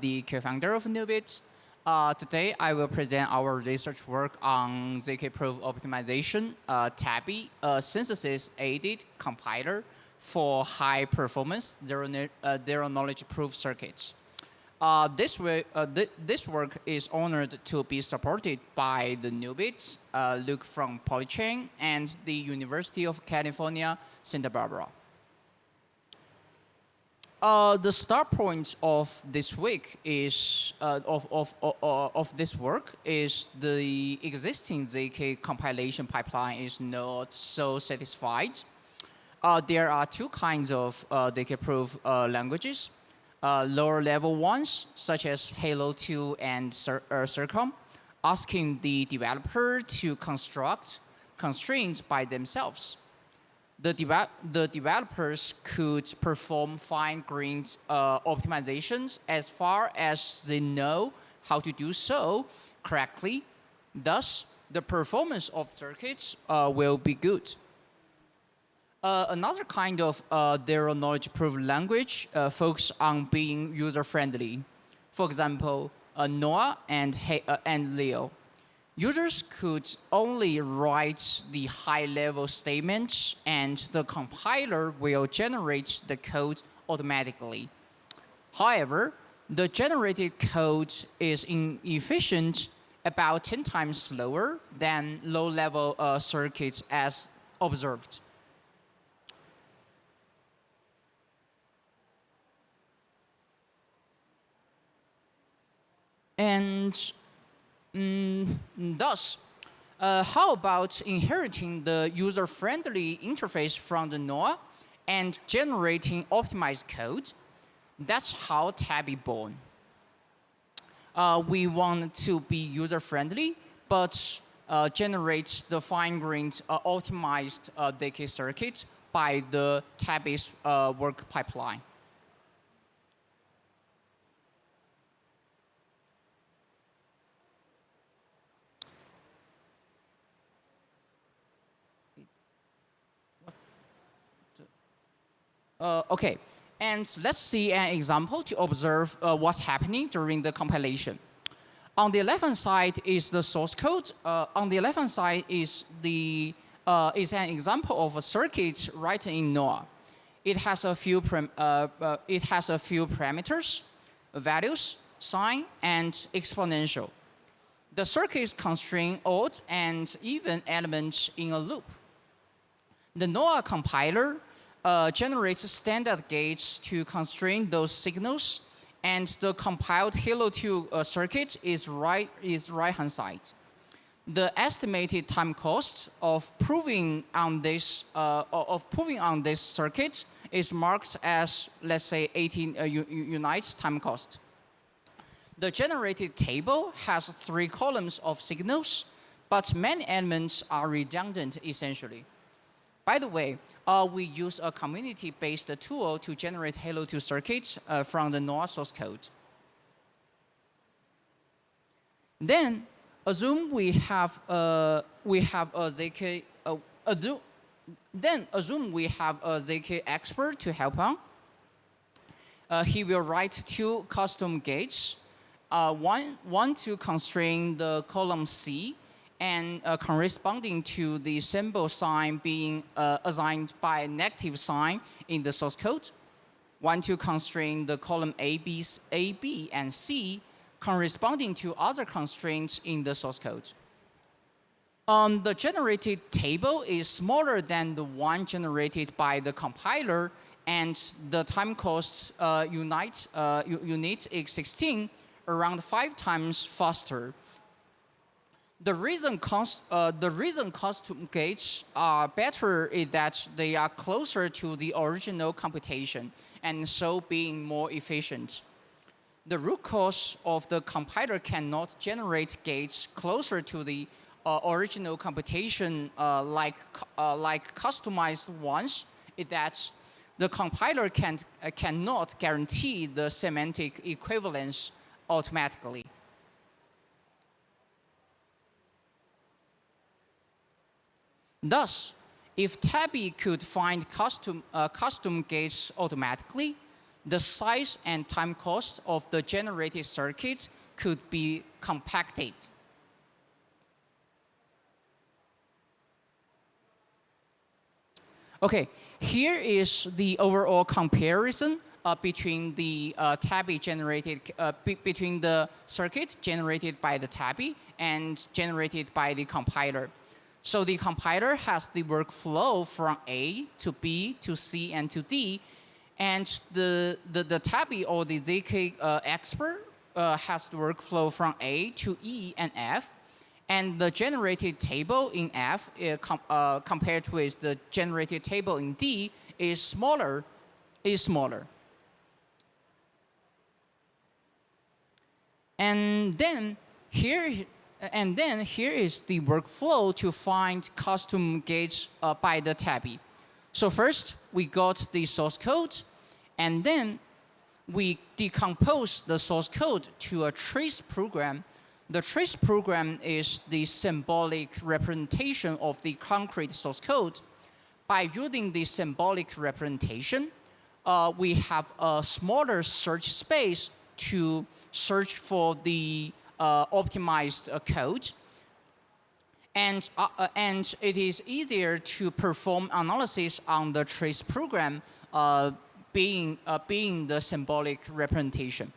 the co-founder of Nubit. Today, I will present our research work on ZK proof optimization, Tabby, a synthesis-aided compiler for high-performance zero-knowledge proof circuits. This work is honored to be supported by the Nubit, Luke from Polychain, and the University of California, Santa Barbara. The start point of this week is of this work is the existing ZK compilation pipeline is not so satisfied. There are two kinds of ZK proof languages. Lower level ones, such as Halo 2 and Circom, asking the developer to construct constraints by themselves. The developers could perform fine-grained optimizations as far as they know how to do so correctly. Thus, the performance of circuits will be good. Another kind of zero-knowledge proof language focuses on being user-friendly. For example, Noah and Leo. Users could only write the high-level statements, and the compiler will generate the code automatically. However, the generated code is inefficient, about 10 times slower than low-level circuits as observed. And thus, how about inheriting the user-friendly interface from the Noah and generating optimized code? That's how Tabby born. We want to be user-friendly, but generate the fine-grained optimized ZK circuit by the Tabby's work pipeline. Okay, and let's see an example to observe what's happening during the compilation. On the left-hand side is the source code. On the left-hand side is an example of a circuit written in Noah. It has a few parameters, values, sign, and exponential. The circuit is constrains odd and even elements in a loop. The Noah compiler generates standard gates to constrain those signals, and the compiled Halo 2 circuit is right-hand side. The estimated time cost of proving on this circuit is marked as, let's say, 18 units time cost. The generated table has 3 columns of signals, but many elements are redundant essentially. By the way, we use a community-based tool to generate Halo 2 circuits from the Noah source code. Then, assume we have a ZK expert to help on. He will write 2 custom gates, one to constrain the column C, and corresponding to the symbol sign being assigned by a negative sign in the source code. One to constrain the column A, B, and C, corresponding to other constraints in the source code. The generated table is smaller than the one generated by the compiler, and the time cost unit is 16, around 5 times faster. The reason custom gates are better is that they are closer to the original computation and so being more efficient. The root cause of the compiler cannot generate gates closer to the original computation like customized ones is that the compiler cannot guarantee the semantic equivalence automatically. Thus, if Tabby could find custom gates automatically, the size and time cost of the generated circuits could be compacted. Okay, here is the overall comparison between the Tabby generated, between the circuit generated by the Tabby and generated by the compiler. So the compiler has the workflow from A to B to C and to D, and the Tabby or the ZK expert has the workflow from A to E and F. And the generated table in F compared with the generated table in D is smaller. And then here is the workflow to find custom gates by the Tabby. So first we got the source code, and then we decompose the source code to a trace program. The trace program is the symbolic representation of the concrete source code. By using the symbolic representation, we have a smaller search space to search for the optimized code. And it is easier to perform analysis on the trace program being the symbolic representation.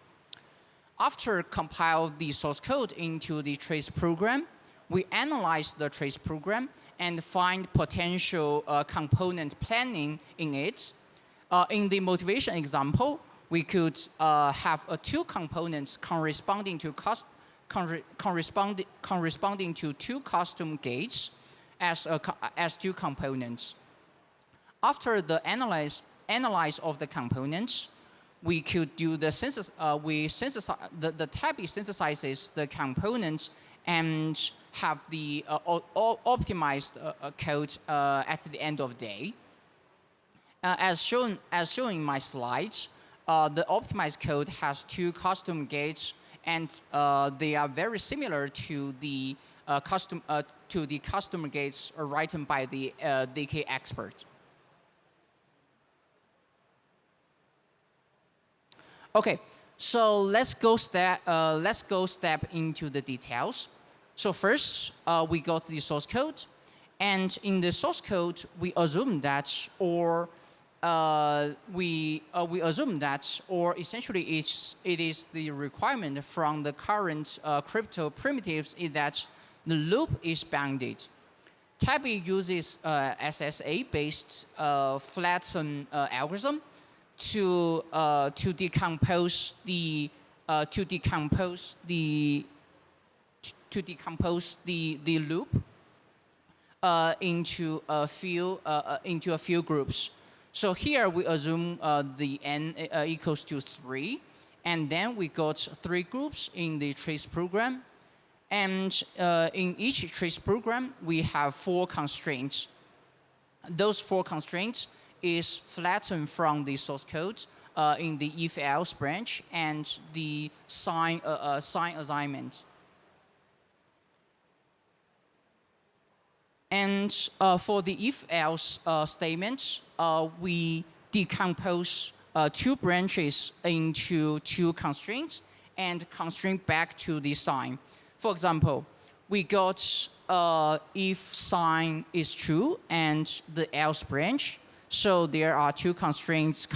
After compile the source code into the trace program, we analyze the trace program and find potential component planning in it. In the motivation example, we could have two components corresponding to two custom gates as two components. After the analyze of the components, we could do the synthesis. The Tabby synthesizes the components and have the optimized code at the end of the day. As shown in my slides, the optimized code has two custom gates, and they are very similar to the custom gates written by the DK expert. Okay, so let's go step into the details. So first, we got the source code, and in the source code, we assume that, or essentially it is the requirement from the current crypto primitives is that the loop is bounded. Tabby uses SSA-based flatten algorithm to decompose the loop into a few groups. So here we assume the n equals to 3, and then we got 3 groups in the trace program, and in each trace program we have 4 constraints. Those 4 constraints is flattened from the source code in the if-else branch and the sign assignment. And for the if-else statements, we decompose 2 branches into 2 constraints and constraint back to the sign. For example, we got if sign is true and the else branch. So there are 2 constraints.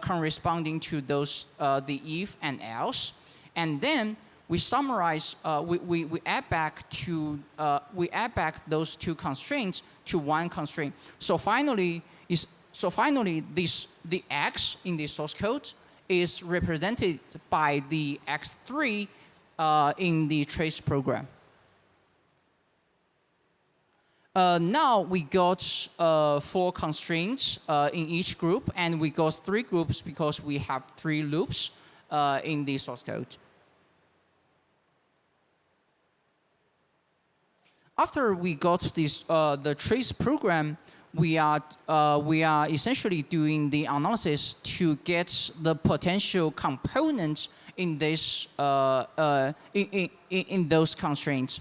Corresponding to those the if and else, and then we summarize. We add back those 2 constraints to 1 constraint. So finally, the x in the source code is represented by the x3 in the trace program. Now we got 4 constraints in each group, and we got 3 groups because we have 3 loops in the source code. After we got this the trace program, we are essentially doing the analysis to get the potential components in this in those constraints.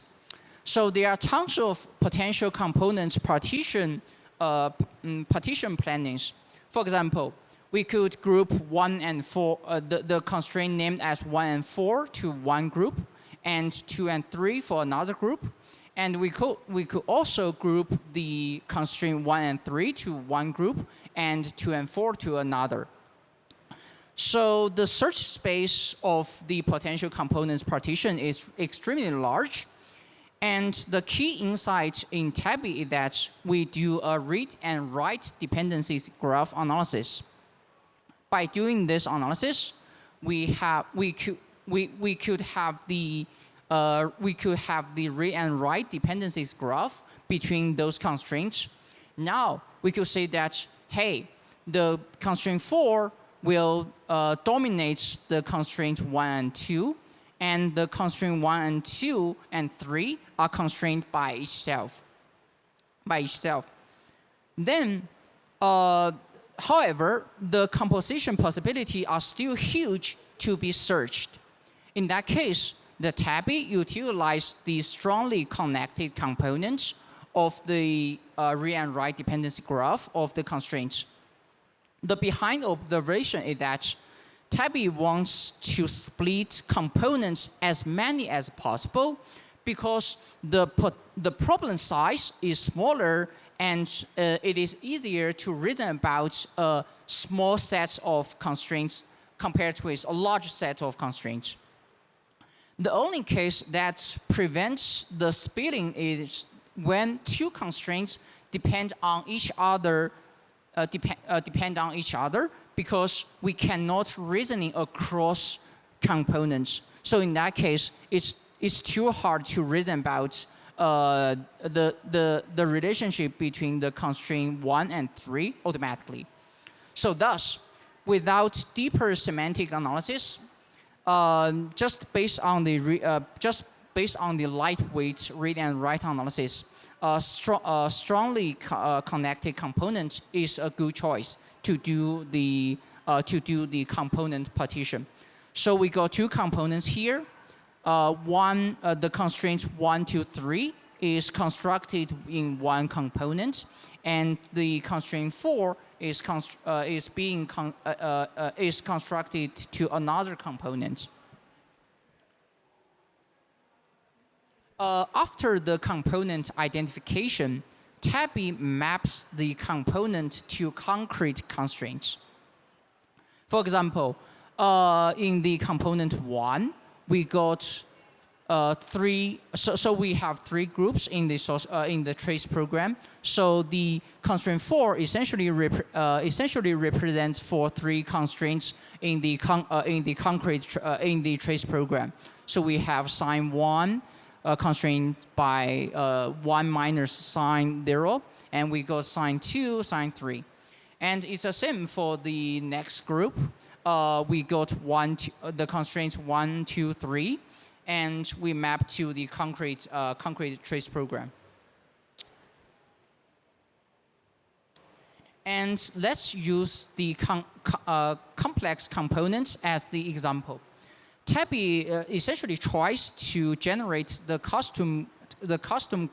So there are tons of potential components partition plannings. For example, we could group 1 and 4, the constraint named as 1 and 4 to one group, and 2 and 3 for another group. And we could also group the constraint 1 and 3 to one group, and 2 and 4 to another. So the search space of the potential components partition is extremely large. And the key insight in Tabby is that we do a read and write dependencies graph analysis. By doing this analysis, we could have the read and write dependencies graph between those constraints. Now we could say that, hey, the constraint 4 will dominate the constraint 1 and 2, and the constraint 1 and 2 and 3 are constrained by itself. Then, however, the composition possibility are still huge to be searched. In that case, the Tabby utilizes the strongly connected components of the read and write dependency graph of the constraints. The behind observation is that Tabby wants to split components as many as possible because the problem size is smaller and it is easier to reason about a small set of constraints compared with a large set of constraints. The only case that prevents the splitting is when two constraints depend on each other because we cannot reasoning across components. So in that case, it's too hard to reason about the relationship between the constraint 1 and 3 automatically. So thus, without deeper semantic analysis, just based on the lightweight read and write analysis, strongly connected component is a good choice to do the component partition. So we got two components here. The constraint 1 to 3 is constructed in one component, and the constraint 4 is constructed to another component. After the component identification, Tabby maps the component to concrete constraints. For example, in the component 1, we got three. So we have three groups in the trace program. So the constraint 4 essentially represents for three constraints in the trace program. So we have sign 1. Constrained by 1 minus sign 0, and we got sign 2, sign 3. And it's the same for the next group. We got the constraints 1, 2, 3, and we map to the concrete trace program. And let's use the complex components as the example. Tabby essentially tries to generate the custom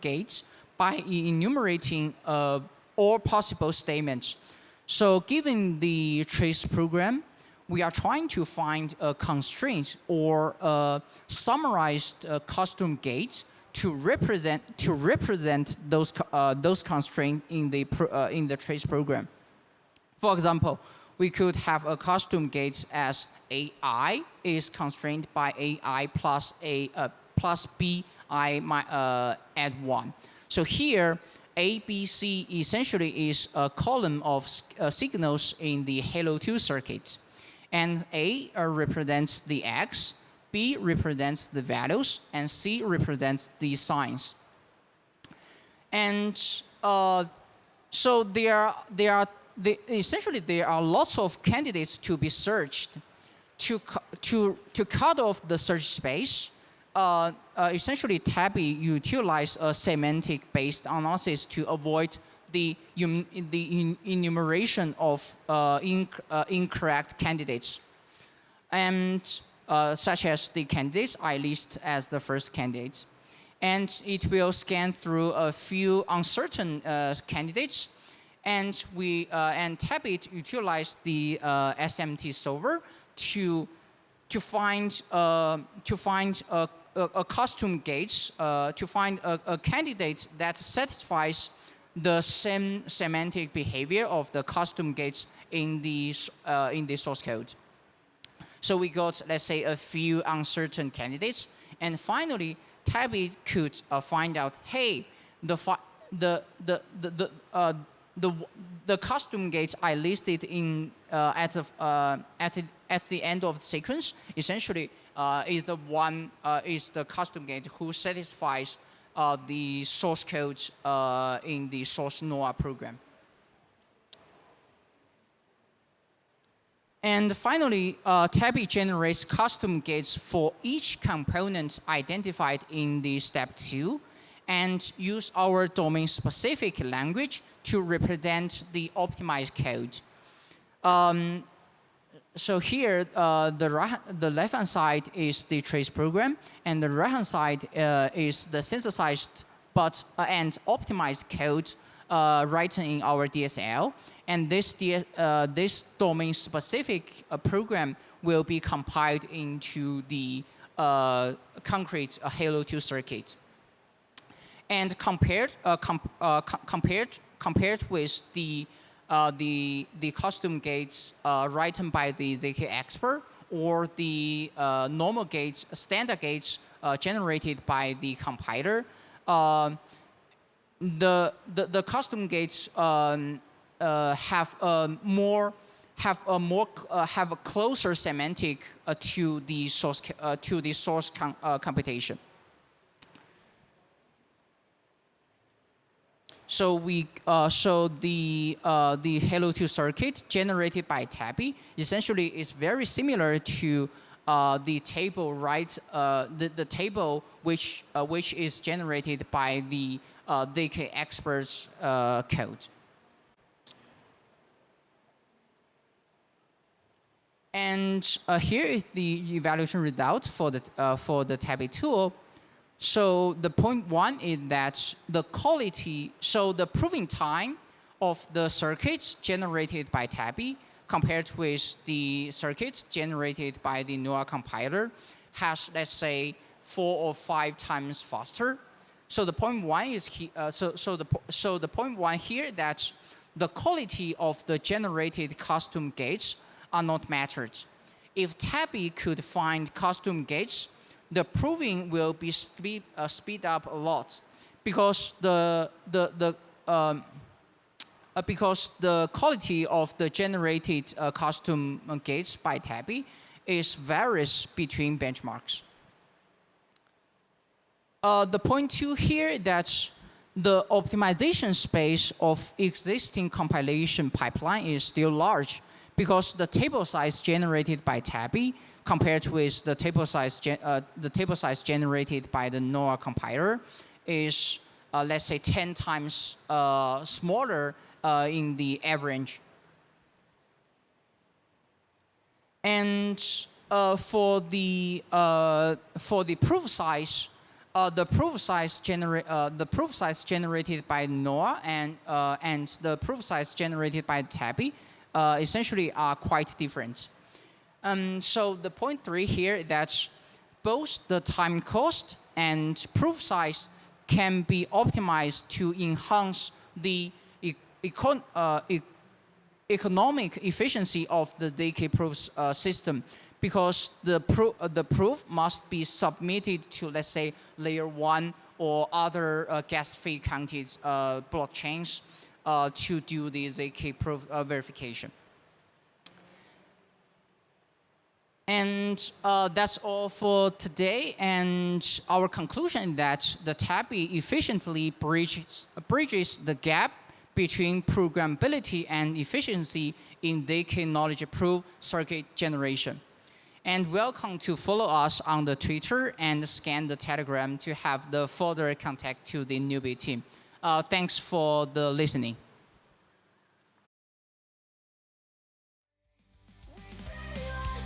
gates by enumerating all possible statements. So given the trace program, we are trying to find a constraint or a summarized custom gates to represent those constraints in the trace program. For example, we could have a custom gate as AI is constrained by AI plus BI add 1. So here, ABC essentially is a column of signals in the Halo 2 circuit. And A represents the X, B represents the values, and C represents the signs. And so essentially there are lots of candidates to be searched. To cut off the search space, essentially Tabby utilizes a semantic-based analysis to avoid the enumeration of incorrect candidates, and such as the candidates I list as the first candidates. And it will scan through a few uncertain candidates and Tabby utilized the SMT solver to find a custom gauge to find a candidate that satisfies the same semantic behavior of the custom gates in the source code. So we got, let's say, a few uncertain candidates, and finally, Tabby could find out, hey, the custom gates I listed in at the end of the sequence essentially is the custom gate who satisfies the source code in the source NOAA program. And finally, Tabby generates custom gates for each component identified in the step 2 and use our domain-specific language to represent the optimized code. So here, the left-hand side is the trace program, and the right-hand side is the synthesized and optimized code written in our DSL. And this domain-specific program will be compiled into the concrete Halo 2 circuit. And compared with the custom gates written by the ZK expert or the normal gates, standard gates generated by the compiler, the custom gates have a closer semantic to the source computation. So the Halo 2 circuit generated by Tabby essentially is very similar to the table the table which is generated by the ZK expert's code. And here is the evaluation result for the Tabby tool. So the point 1 is that the quality, so the proving time of the circuits generated by Tabby compared with the circuits generated by the NOAA compiler has, let's say, 4 or 5 times faster. So the point 1 is the point 1 here that the quality of the generated custom gates are not mattered. If Tabby could find custom gates, the proving will be speed up a lot because the quality of the generated custom gates by Tabby varies between benchmarks. The point 2 here that the optimization space of existing compilation pipeline is still large because the table size generated by Tabby compared with the table size generated by the NOAA compiler is, let's say, 10 times smaller in the average. And for the proof size, the proof size generated by NOAA and the proof size generated by Tabby essentially are quite different. So the point 3 here that both the time cost and proof size can be optimized to enhance the economic efficiency of the ZK proof system, because the proof must be submitted to, let's say, layer 1 or other gas fee counted blockchains to do the ZK proof verification. And that's all for today. And our conclusion is that the Tabby efficiently bridges the gap between programmability and efficiency in ZK knowledge proof circuit generation. And welcome to follow us on the Twitter and scan the Telegram to have the further contact to the Nubit team. Thanks for the listening.